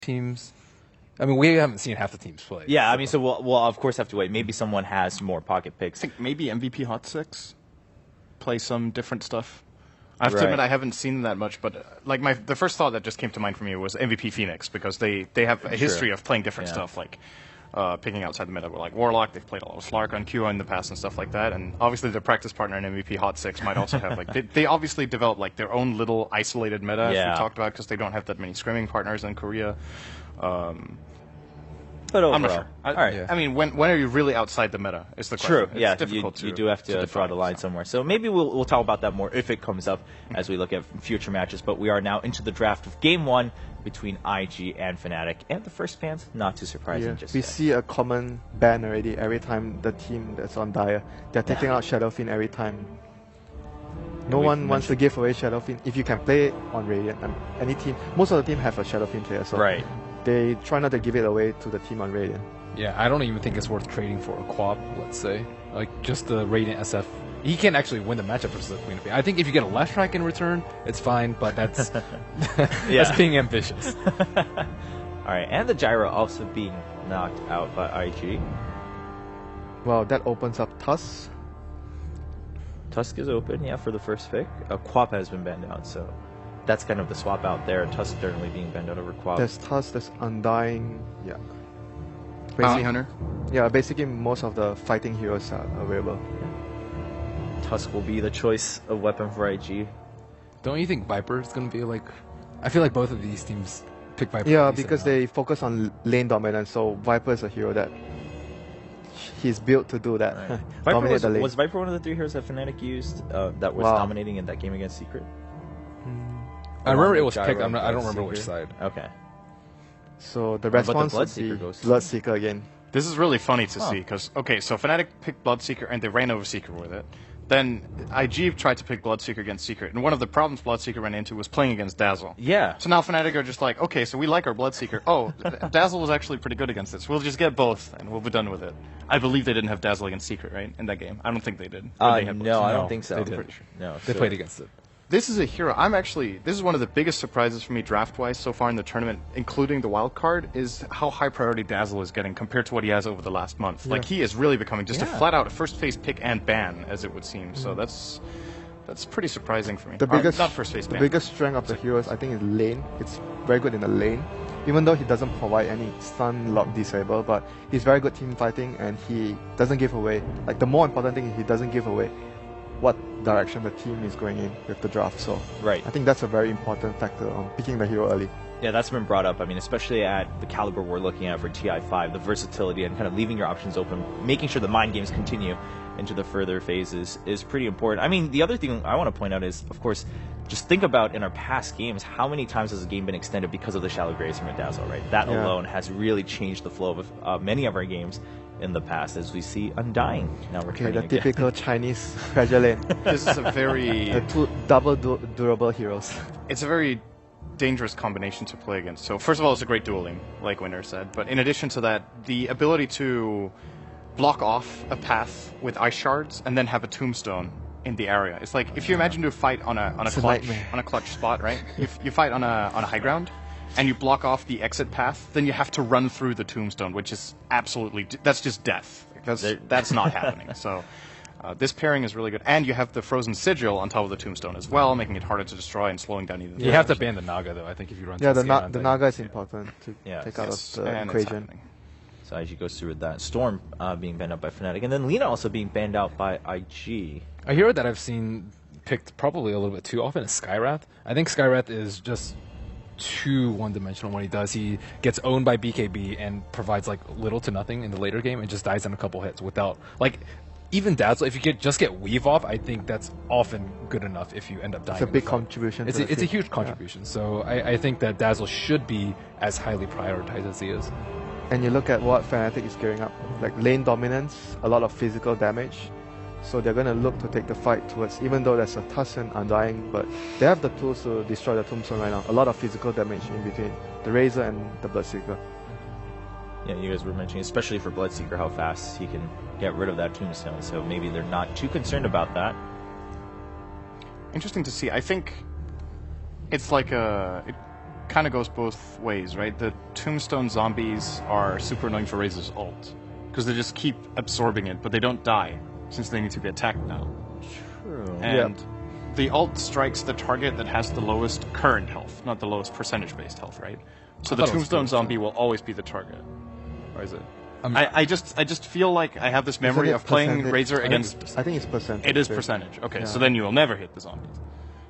teams. I mean, we haven't seen half the teams play. Yeah, I mean, so we'll of course have to wait. Maybe someone has more pocket picks. I think maybe MVP Hot 6 play some different stuff. I have to admit I haven't seen that much, but like the first thought that just came to mind for me was MVP Phoenix, because they have a history of playing different stuff, like picking outside the meta. Like Warlock, they've played a lot of Slark on Q in the past and stuff like that, and obviously their practice partner in MVP Hot 6 might also have, like, they obviously develop like their own little isolated meta, as we talked about, because they don't have that many scrimming partners in Korea. But overall, I'm not sure. All right. I mean, when are you really outside the meta is the question. True. It's difficult you do have to draw the line somewhere. So maybe we'll talk about that more if it comes up as we look at future matches. But we are now into the draft of Game 1 between IG and Fnatic. And the first bans, not too surprising. Yeah. We see a common ban already every time the team that's on Dire. They're taking out Shadowfiend every time. No one wants to give away Shadowfiend. If you can play it on Radiant, any team, most of the team have a Shadowfiend player. So they try not to give it away to the team on Radiant. Yeah, I don't even think it's worth trading for a Quap, let's say. Like, just the Radiant SF. He can actually win the matchup versus the Queen of Pain. I think if you get a left track in return, it's fine, but that's, that's being ambitious. Alright, and the Gyro also being knocked out by IG. Well, that opens up Tusk. Tusk is open, yeah, for the first pick. Quap has been banned out, so that's kind of the swap out there. Tusk certainly being banned out over Quap. There's Tusk, there's Undying, yeah. Bounty Hunter? Yeah, basically most of the fighting heroes are available. Tusk will be the choice of weapon for IG. Don't you think Viper is going to be like... I feel like both of these teams pick Viper. Yeah, because they focus on lane dominance, so Viper is a hero that he's built to do that. Right. Viper was Viper one of the 3 heroes that Fnatic used that was dominating in that game against Secret? I remember it was picked. I don't remember which side. Okay. So the response would be Bloodseeker again. This is really funny to see, because, okay, so Fnatic picked Bloodseeker and they ran over Seeker with it. Then IG tried to pick Bloodseeker against Secret, and one of the problems Bloodseeker ran into was playing against Dazzle. Yeah. So now Fnatic are just like, okay, so we like our Bloodseeker. Oh, Dazzle was actually pretty good against this. We'll just get both, and we'll be done with it. I believe they didn't have Dazzle against Secret, right, in that game? I don't think they did. No, I don't think so. They did. Pretty sure. No, they played against it. This is a hero. This is one of the biggest surprises for me draft-wise so far in the tournament, including the wild card, is how high priority Dazzle is getting compared to what he has over the last month. Yeah. Like, he is really becoming just a flat-out first-phase pick and ban, as it would seem. So that's pretty surprising for me. The biggest, not first-phase ban. The biggest strength of the heroes, I think, is lane. It's very good in the lane. Even though he doesn't provide any stun, lock, disable, but he's very good team fighting, and he doesn't give away. Like, the more important thing is he doesn't give away what direction the team is going in with the draft. So I think that's a very important factor on picking the hero early. Yeah, that's been brought up. I mean, especially at the caliber we're looking at for TI5, the versatility and kind of leaving your options open, making sure the mind games continue into the further phases is pretty important. I mean, the other thing I want to point out is, of course, just think about in our past games, how many times has a game been extended because of the shallow graves from Dazzle, right? That alone has really changed the flow of many of our games in the past, as we see Undying now returning the typical Chinese treasure lane. This is a very... the two double durable heroes. It's a very dangerous combination to play against. So first of all, it's a great dueling, like Winter said, but in addition to that, the ability to block off a path with ice shards and then have a tombstone in the area. It's like, if you imagine to fight on a clutch spot, right? If you fight on a high ground, and you block off the exit path, then you have to run through the tombstone, which is absolutely... That's just death. That's not happening. So this pairing is really good. And you have the Frozen Sigil on top of the tombstone as well, making it harder to destroy and slowing down even... You have to ban the Naga, though, I think, if you run... Yeah, the Naga is important to take out of the equation. So IG goes through with that. Storm being banned out by Fnatic, and then Lina also being banned out by IG. A hero that I've seen picked probably a little bit too often is Skywrath. I think Skywrath is just too one-dimensional when he does. He gets owned by BKB and provides like little to nothing in the later game and just dies in a couple hits without, like, even Dazzle, if you just get weave off, I think that's often good enough if you end up dying. It's a big contribution. It's a huge contribution. So I think that Dazzle should be as highly prioritized as he is. And you look at what Fnatic is gearing up, like lane dominance, a lot of physical damage. So they're going to look to take the fight towards, even though there's a Tusk and Undying, but they have the tools to destroy the Tombstone right now. A lot of physical damage in between the Razor and the Bloodseeker. Yeah, you guys were mentioning, especially for Bloodseeker, how fast he can get rid of that Tombstone, so maybe they're not too concerned about that. Interesting to see. I think it's like it kind of goes both ways, right? The Tombstone zombies are super annoying for Razor's ult, because they just keep absorbing it, but they don't die, since they need to be attacked now. True. And the ult strikes the target that has the lowest current health, not the lowest percentage-based health, right? So the thought it was Tombstone good. zombie will always be the target. Or is it? I'm- I just feel like I have this memory Isn't it of playing percentage? Razor against... I think it's percentage. It is based. percentage. Okay, Yeah. so then you will never hit the zombies.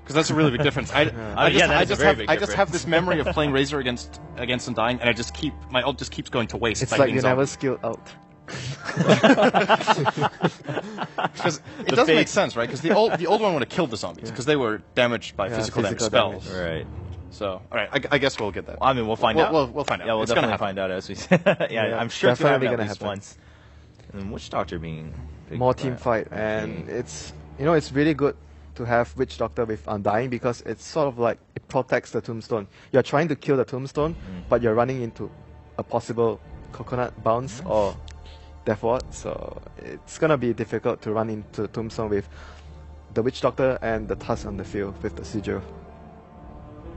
Because that's a really big difference. I yeah, that is a very big I just have difference. this memory of playing Razor against Undying, and my ult just keeps going to waste. It's by like hitting you never zombies. skilled out. Because it doesn't make sense, right? Because the old one would have killed the zombies because they were damaged by Yeah, physical damage physical spells. Right. So, all right, I guess we'll get that. I mean, we'll find out. We'll find out. Yeah, we'll It's gonna definitely happen. find out as we. yeah, Yeah, I'm sure it's gonna definitely happen at gonna least happen. once. And then Witch Doctor being picked More by- team fight, and it's it's really good to have Witch Doctor with Undying because it's sort of like it protects the Tombstone. You're trying to kill the Tombstone, but you're running into a possible coconut bounce or Death Ward, so it's gonna be difficult to run into the Tombstone with the Witch Doctor and the Tusk on the field with the Sigil.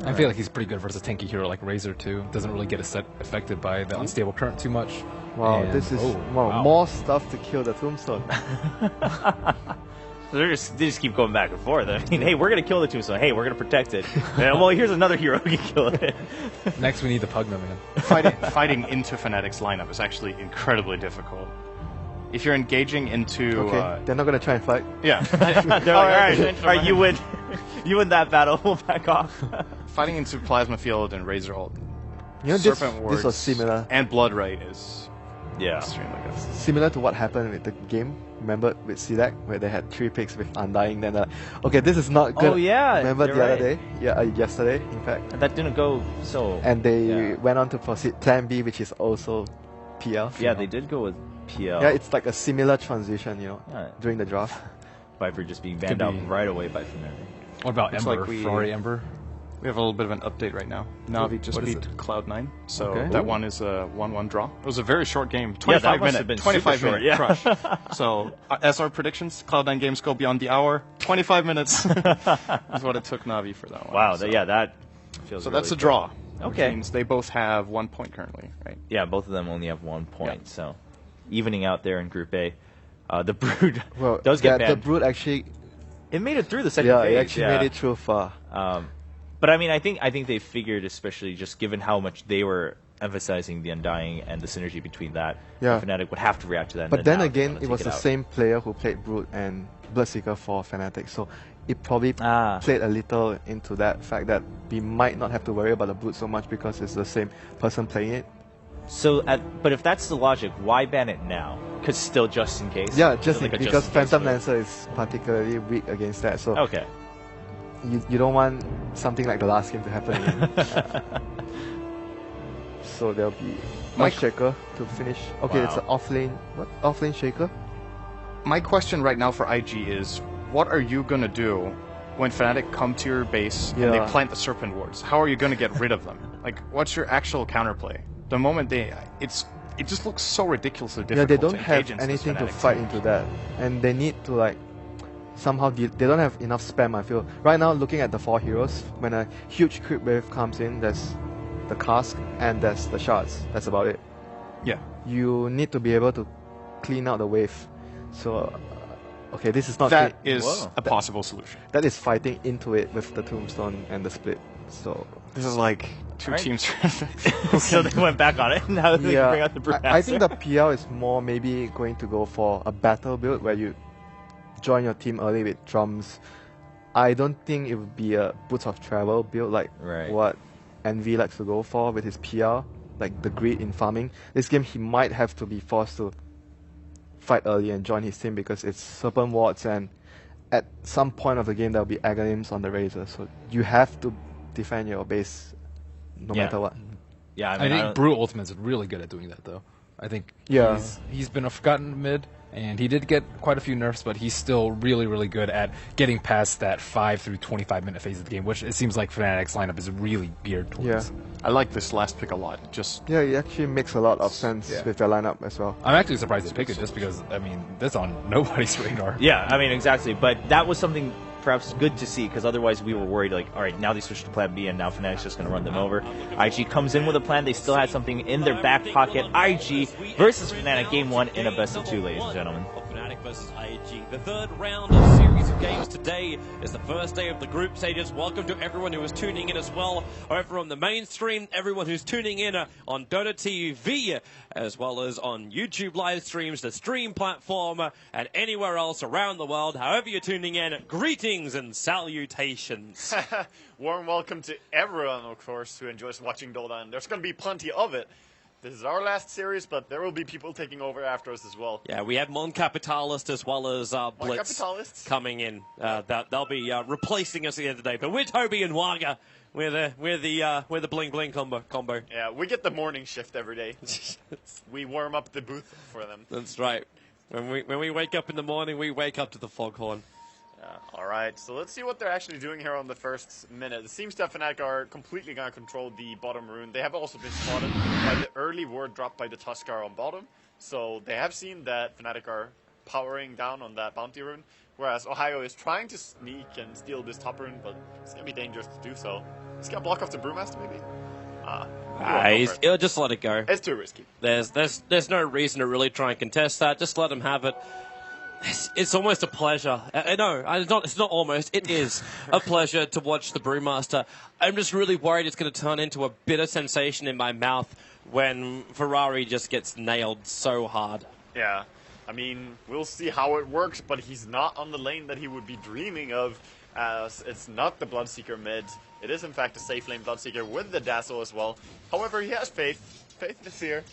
I feel like he's pretty good versus a tanky hero like Razor too. Doesn't really get affected by the unstable current too much. Wow, And- this is wow. more stuff to kill the Tombstone. So they just keep going back and forth. I mean, hey, we're gonna kill the Tombstone. Hey, we're gonna protect it. And, well, here's another hero who can kill it. Next, we need the Pugna man. Fighting into Fnatic's lineup is actually incredibly difficult. If you're engaging into... Okay, they're not gonna try and fight. yeah. They're like, all right, you win. You win that battle. We'll back off. Fighting into Plasma Field and Razor ult. This Wards was similar. And Blood Right is Yeah. extremely good. Similar to what happened with the game, remember with Sidak, where they had 3 picks with Undying, then okay, this is not good. Oh, yeah, Remember you're the other right. day? Yeah, yesterday, in fact. And that didn't go so. And they yeah. went on to proceed Plan B, which is also PL. Yeah, they did go with PL. Yeah, it's like a similar transition, Yeah. during the draft. Viper just being banned Could out be. right away by Fnatic. What about Looks Ember? like we- Ferrari Ember? We have a little bit of an update right now. Navi just what is beat Cloud9, so Okay. that Ooh. one is a 1-1 draw. It was a very short game, Yeah, 25 that must minute, have been 25 super minute short, yeah. crush. So, as our predictions, Cloud9 games go beyond the hour. 25 minutes is what it took Navi for that one. Wow. So, That feels. so really that's a good. draw. Okay. Which means they both have 1 point currently, right? Yeah, both of them only have 1 point, Yeah. so evening out there in Group A. The Brood Well, does get the banned. Brood actually, It made it through the second yeah, phase. it actually made it through far. But I mean, I think they figured, especially just given how much they were emphasizing the Undying and the synergy between that, Yeah. Fnatic would have to react to that. But and then now again, wanna it take was the out. same player who played Brood and Bloodseeker for Fnatic, so it probably Ah. played a little into that fact that we might not have to worry about the Brood so much because it's the same person playing it. So, but if that's the logic, why ban it now? Because still, just in case. Yeah, Is it like a because just in case Phantom move? Lancer is particularly weak against that, so Okay. you don't want something like the last game to happen again. So there'll be Mike- Shaker to finish. Okay, it's an Wow. offlane Shaker. My question right now for IG is, what are you going to do when Fnatic come to your base and they Yeah. plant the Serpent Wards? How are you going to get rid of them? Like, what's your actual counterplay? The moment it just looks so ridiculously difficult. Yeah, they don't to have engage into this anything to Fnatic fight team. into that, and they need to like somehow they don't have enough spam. I feel right now looking at the 4 heroes, when a huge creep wave comes in, there's the cask and there's the shards. That's about it. Yeah. You need to be able to clean out the wave. So, okay, this is not That clean- is Whoa. a possible solution. that is fighting into it with the tombstone and the split. So This is like 2 Alright. teams. So they went back on it. Now they can bring out the I think the PL is more maybe going to go for a battle build where you join your team early with drums. I don't think it would be a Boots of Travel build like Right. what Envy likes to go for with his PL, like the greed in farming. This game he might have to be forced to fight early and join his team because it's Serpent Wards, and at some point of the game there'll be Aghanim's on the Razor, so you have to defend your base no Yeah. matter what. Yeah, I I mean, I think don't- Brew Ultimate's really good at doing that, though. I think Yeah. he's been a forgotten mid, and he did get quite a few nerfs, but he's still really, really good at getting past that 5 through 25 minute phase of the game, which it seems like Fnatic's lineup is really geared towards. Yeah. I like this last pick a lot. Just Yeah, it actually makes a lot of sense Yeah. with their lineup as well. I'm actually surprised they picked it just because, I mean, that's on nobody's radar. Yeah, I mean, exactly. But that was something perhaps good to see, because otherwise we were worried, like, all right, now they switched to plan B and now Fnatic's just going to run them over. IG comes in with a plan. They still had something in their back pocket. IG versus Fnatic, game 1 in a best of 2, ladies and gentlemen. Fnatic versus IG. The third round of series of games today is the first day of the group stages. Welcome to everyone who is tuning in as well, over on the main stream, everyone who's tuning in on Dota TV, as well as on YouTube live streams, the stream platform, and anywhere else around the world. However you're tuning in, greetings and salutations. Warm welcome to everyone, of course, who enjoys watching Dota, and there's going to be plenty of it. This is our last series, but there will be people taking over after us as well. Yeah, we had Mon Capitalist as well as Blitz coming in. They'll be replacing us at the end of the day. But we're Toby and Waga. We're the bling bling combo. Yeah, we get the morning shift every day. We warm up the booth for them. That's right. When we wake up in the morning, we wake up to the foghorn. All right, so let's see what they're actually doing here on the first minute. It seems that Fnatic are completely going to control the bottom rune. They have also been spotted by the early ward dropped by the Tuskar on bottom. So they have seen that Fnatic are powering down on that bounty rune, whereas Ohio is trying to sneak and steal this top rune, but it's going to be dangerous to do so. He's going to block off the Brewmaster, maybe? He'll just let it go. It's too risky. There's no reason to really try and contest that. Just let him have it. It's almost a pleasure. No, it's not almost. It is a pleasure to watch the Brewmaster. I'm just really worried it's going to turn into a bitter sensation in my mouth when Ferrari just gets nailed so hard. Yeah. I mean, we'll see how it works, but he's not on the lane that he would be dreaming of, as it's not the Bloodseeker mid. It is, in fact, a safe lane Bloodseeker with the Dazzle as well. However, he has faith. Faith in the fear.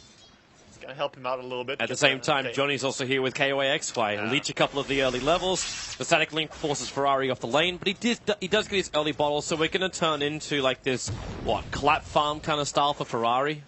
Going to help him out a little bit. At the same time, Johnny's also here with KOAXY. Leech a couple of the early levels. The Static Link forces Ferrari off the lane, but he does get his early bottle, so we're going to turn into like this, clap farm kind of style for Ferrari.